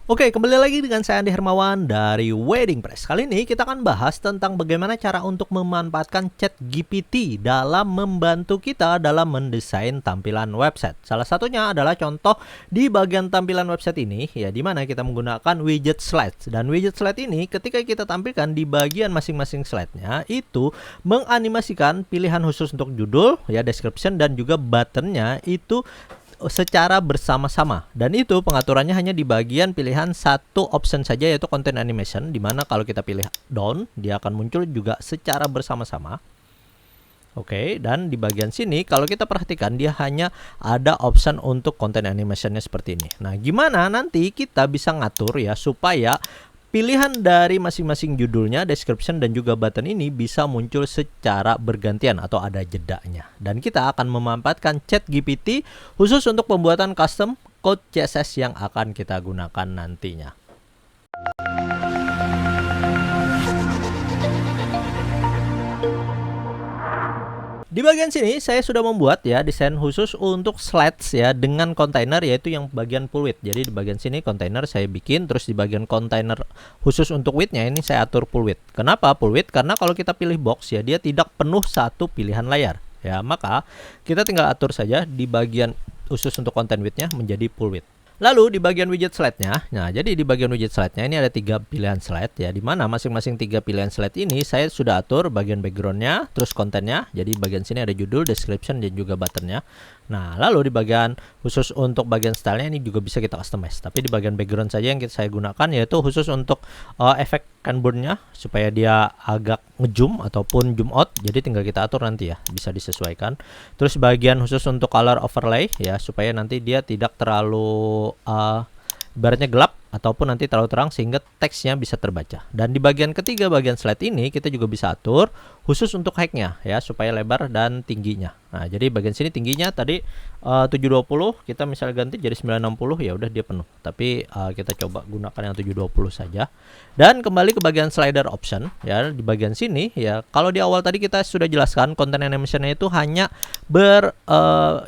Oke, kembali lagi dengan saya Andi Hermawan dari Wedding Press. Kali ini kita akan bahas tentang bagaimana cara untuk memanfaatkan ChatGPT dalam membantu kita dalam mendesain tampilan website. Salah satunya adalah contoh di bagian tampilan website ini, ya, di mana kita menggunakan widget slide. Dan widget slide ini ketika kita tampilkan di bagian masing-masing slide-nya itu menganimasikan pilihan khusus untuk judul, ya, description dan juga buttonnya itu secara bersama-sama, dan itu pengaturannya hanya di bagian pilihan satu option saja, yaitu content animation, dimana kalau kita pilih down dia akan muncul juga secara bersama-sama. Oke, dan di bagian sini kalau kita perhatikan dia hanya ada option untuk content animationnya seperti ini. Nah, gimana nanti kita bisa ngatur ya supaya pilihan dari masing-masing judulnya, description, dan juga button ini bisa muncul secara bergantian atau ada jedanya. Dan kita akan memanfaatkan ChatGPT khusus untuk pembuatan custom code CSS yang akan kita gunakan nantinya. Di bagian sini saya sudah membuat ya desain khusus untuk slides ya dengan kontainer, yaitu yang bagian full width. Jadi di bagian sini kontainer saya bikin, terus di bagian kontainer khusus untuk widthnya ini saya atur full width. Kenapa full width? Karena kalau kita pilih box ya dia tidak penuh satu pilihan layar ya, maka kita tinggal atur saja di bagian khusus untuk content widthnya menjadi full width. Lalu di bagian widget slide-nya, nah jadi di bagian widget slide-nya ini ada 3 pilihan slide ya, di mana masing-masing 3 pilihan slide ini saya sudah atur bagian background-nya, terus kontennya. Jadi bagian sini ada judul, description, dan juga button-nya. Nah, lalu di bagian khusus untuk bagian style-nya ini juga bisa kita customize. Tapi di bagian background saja yang saya gunakan, yaitu khusus untuk efek canburn-nya supaya dia agak ngezoom ataupun zoom out. Jadi tinggal kita atur nanti ya, bisa disesuaikan. Terus bagian khusus untuk color overlay ya, supaya nanti dia tidak terlalu ibaratnya gelap ataupun nanti terlalu terang sehingga teksnya bisa terbaca. Dan di bagian ketiga, bagian slide ini kita juga bisa atur khusus untuk height-nya ya, supaya lebar dan tingginya. Nah, jadi bagian sini tingginya tadi 720, kita misalnya ganti jadi 960, ya udah dia penuh. Tapi kita coba gunakan yang 720 saja. Dan kembali ke bagian slider option ya, di bagian sini ya, kalau di awal tadi kita sudah jelaskan content animation-nya itu hanya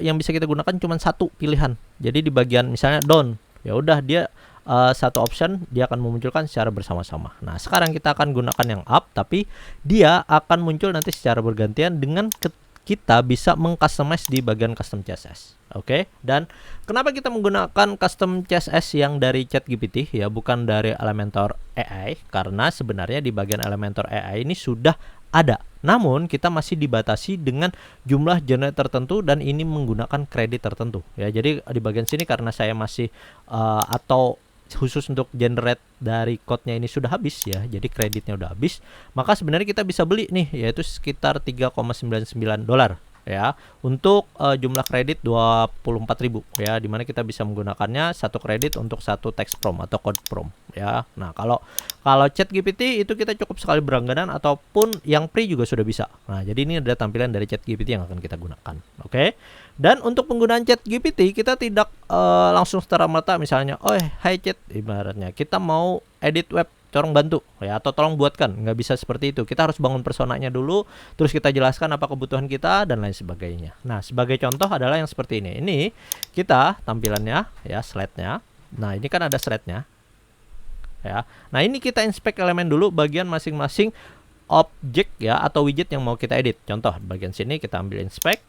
yang bisa kita gunakan cuma satu pilihan. Jadi di bagian misalnya down, ya udah dia satu option dia akan memunculkan secara bersama-sama. Nah, sekarang kita akan gunakan yang up, tapi dia akan muncul nanti secara bergantian dengan kita bisa mengcustomize di bagian custom CSS. Oke, dan kenapa kita menggunakan custom CSS yang dari ChatGPT ya, bukan dari Elementor AI? Karena sebenarnya di bagian Elementor AI ini sudah ada, namun kita masih dibatasi dengan jumlah genre tertentu dan ini menggunakan kredit tertentu ya. Jadi di bagian sini karena saya masih atau khusus untuk generate dari code-nya ini sudah habis ya, jadi kreditnya udah habis, maka sebenarnya kita bisa beli nih, yaitu sekitar $3,99 ya, untuk jumlah kredit 24.000 ya, dimana kita bisa menggunakannya satu kredit untuk satu text prompt atau code prompt ya. Nah, kalau ChatGPT itu kita cukup sekali berlangganan ataupun yang free juga sudah bisa. Nah, jadi ini ada tampilan dari ChatGPT yang akan kita gunakan. Oke. Dan untuk penggunaan ChatGPT kita tidak langsung secara merta misalnya, oh hai Chat, ibaratnya kita mau edit web, tolong bantu ya, atau tolong buatkan. Nggak bisa seperti itu. Kita harus bangun personanya dulu, terus kita jelaskan apa kebutuhan kita dan lain sebagainya. Nah, sebagai contoh adalah yang seperti ini. Ini kita tampilannya ya, slide-nya. Nah, ini kan ada slide-nya ya. Nah, ini kita inspect elemen dulu bagian masing-masing objek ya atau widget yang mau kita edit. Contoh bagian sini kita ambil inspect.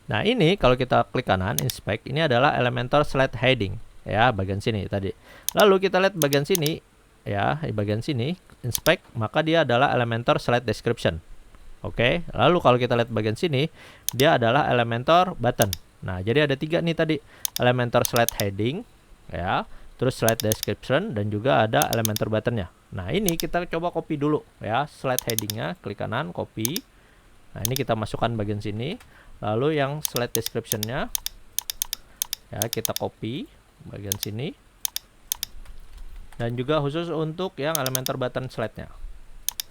Nah, ini kalau kita klik kanan inspect, ini adalah Elementor slide heading ya, bagian sini tadi. Lalu kita lihat bagian sini ya, di bagian sini inspect, maka dia adalah Elementor slide description. Oke, lalu kalau kita lihat bagian sini, dia adalah Elementor button. Nah, jadi ada 3 nih tadi, Elementor slide heading ya, terus slide description, dan juga ada Elementor buttonnya. Nah, ini kita coba copy dulu ya, slide headingnya, klik kanan, copy. Nah, ini kita masukkan bagian sini. Lalu yang slide description-nya ya, kita copy bagian sini. Dan juga khusus untuk yang Elementor button slide-nya.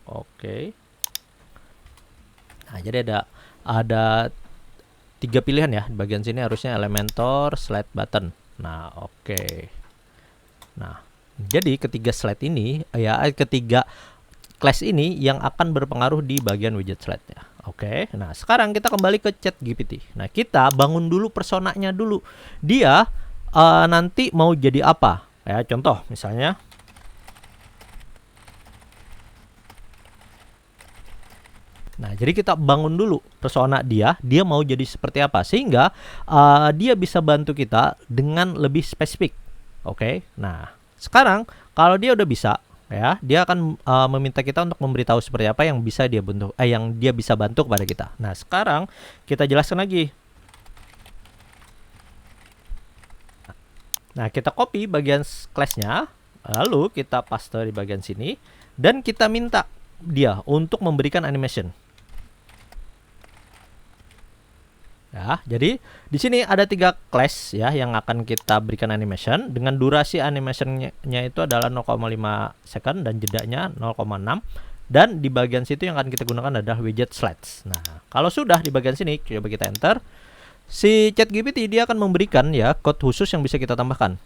Oke. Nah, jadi ada 3 pilihan ya. Di bagian sini harusnya Elementor slide button. Nah, oke. Nah, jadi ketiga slide ini ya, ketiga class ini yang akan berpengaruh di bagian widget slide-nya. Oke, nah sekarang kita kembali ke ChatGPT. Nah, kita bangun dulu personanya dulu. Dia nanti mau jadi apa? Ya, contoh misalnya nah, jadi kita bangun dulu persona dia mau jadi seperti apa sehingga dia bisa bantu kita dengan lebih spesifik. Oke. Nah, sekarang kalau dia udah bisa ya, dia akan meminta kita untuk memberitahu seperti apa yang bisa dia bentuk yang dia bisa bantu kepada kita. Nah, sekarang kita jelaskan lagi. Nah, kita copy bagian class-nya, lalu kita paste di bagian sini dan kita minta dia untuk memberikan animation. Ya, jadi di sini ada 3 class ya yang akan kita berikan animation dengan durasi animationnya itu adalah 0,5 second dan jedanya 0,6 dan di bagian situ yang akan kita gunakan adalah widget slides. Nah, kalau sudah di bagian sini coba kita enter, si ChatGPT dia akan memberikan ya code khusus yang bisa kita tambahkan.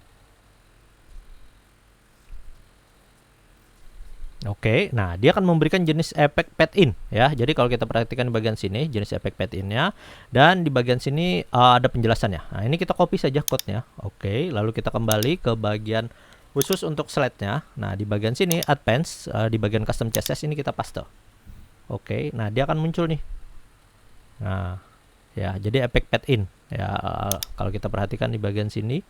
Oke, nah dia akan memberikan jenis efek pad in ya. Jadi kalau kita perhatikan di bagian sini jenis efek pad in-nya dan di bagian sini ada penjelasannya. Nah, ini kita copy saja code-nya. Oke, lalu kita kembali ke bagian khusus untuk slide-nya. Nah, di bagian sini advance di bagian custom CSS ini kita paste. Oke, nah dia akan muncul nih. Nah, ya, jadi efek pad in ya kalau kita perhatikan di bagian sini.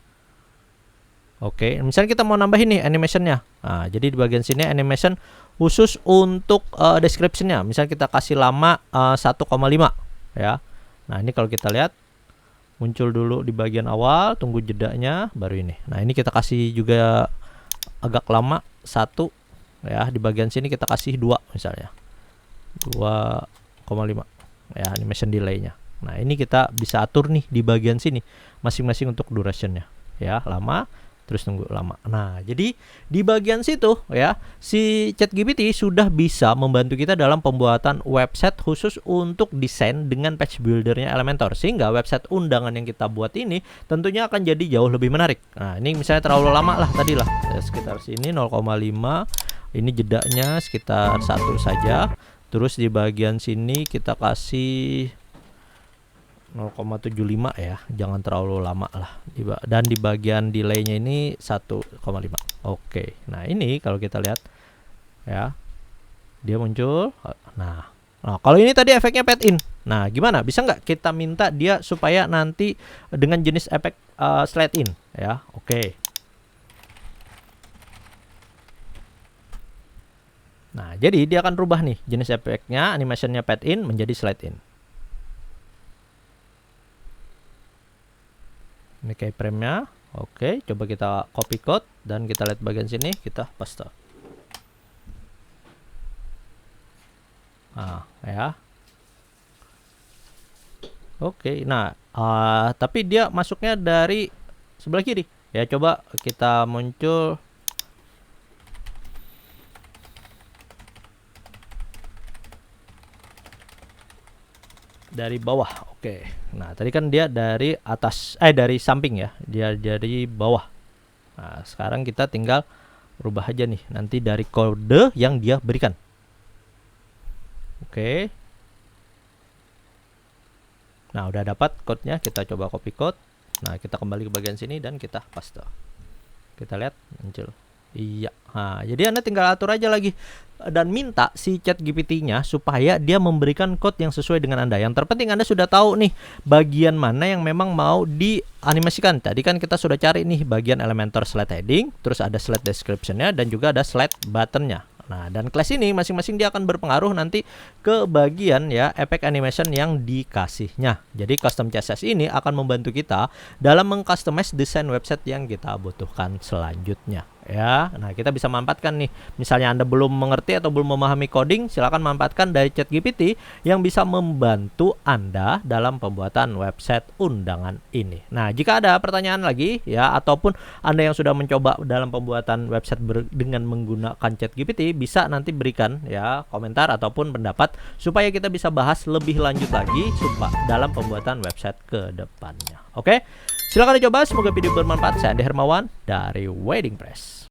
Oke, misalnya kita mau nambahin nih animationnya. Nah, jadi di bagian sini animation khusus untuk description-nya. Misalnya kita kasih lama 1,5 ya. Nah, ini kalau kita lihat muncul dulu di bagian awal, tunggu jedanya baru ini. Nah, ini kita kasih juga agak lama 1 ya. Di bagian sini kita kasih 2 misalnya. 2,5 ya animation delay-nya. Nah, ini kita bisa atur nih di bagian sini masing-masing untuk duration-nya ya, lama terus tunggu lama. Nah, jadi di bagian situ ya, si ChatGPT sudah bisa membantu kita dalam pembuatan website khusus untuk desain dengan page buildernya Elementor, sehingga website undangan yang kita buat ini tentunya akan jadi jauh lebih menarik. Nah, ini misalnya terlalu lama lah tadi lah ya, sekitar sini 0,5, ini jedanya sekitar 1 saja. Terus di bagian sini kita kasih 0,75 ya, jangan terlalu lama lah. Dan di bagian delay-nya ini 1,5. Oke, nah ini kalau kita lihat ya, dia muncul. Nah, kalau ini tadi efeknya pad in. Nah, gimana? Bisa nggak kita minta dia supaya nanti dengan jenis efek slide in ya? Oke. Nah, jadi dia akan rubah nih jenis efeknya, animationnya pad in menjadi slide in. Ini keyframe-nya. Oke, coba kita copy code dan kita lihat bagian sini, kita paste. Nah, ya. Oke, nah, tapi dia masuknya dari sebelah kiri. Ya, coba kita muncul dari bawah. Oke. Nah, tadi kan dia dari atas dari samping ya. Dia dari bawah. Nah, sekarang kita tinggal rubah aja nih nanti dari kode yang dia berikan. Oke. Nah, udah dapat code-nya, kita coba copy code. Nah, kita kembali ke bagian sini dan kita paste. Kita lihat muncul. Iya. Nah, jadi Anda tinggal atur aja lagi dan minta si ChatGPT-nya supaya dia memberikan code yang sesuai dengan Anda. Yang terpenting Anda sudah tahu nih bagian mana yang memang mau dianimasikan. Tadi kan kita sudah cari nih bagian Elementor slide heading, terus ada slide description-nya dan juga ada slide button-nya. Nah, dan class ini masing-masing dia akan berpengaruh nanti ke bagian ya efek animation yang dikasihnya. Jadi custom CSS ini akan membantu kita dalam mengcustomize desain website yang kita butuhkan selanjutnya. Ya, nah kita bisa manfaatkan nih. Misalnya Anda belum mengerti atau belum memahami coding, silakan manfaatkan dari ChatGPT yang bisa membantu Anda dalam pembuatan website undangan ini. Nah, jika ada pertanyaan lagi ya ataupun Anda yang sudah mencoba dalam pembuatan website dengan menggunakan ChatGPT, bisa nanti berikan ya komentar ataupun pendapat supaya kita bisa bahas lebih lanjut lagi dalam pembuatan website ke depannya. Oke? Silakan dicoba, semoga video bermanfaat. Saya Andi Hermawan dari Wedding Press.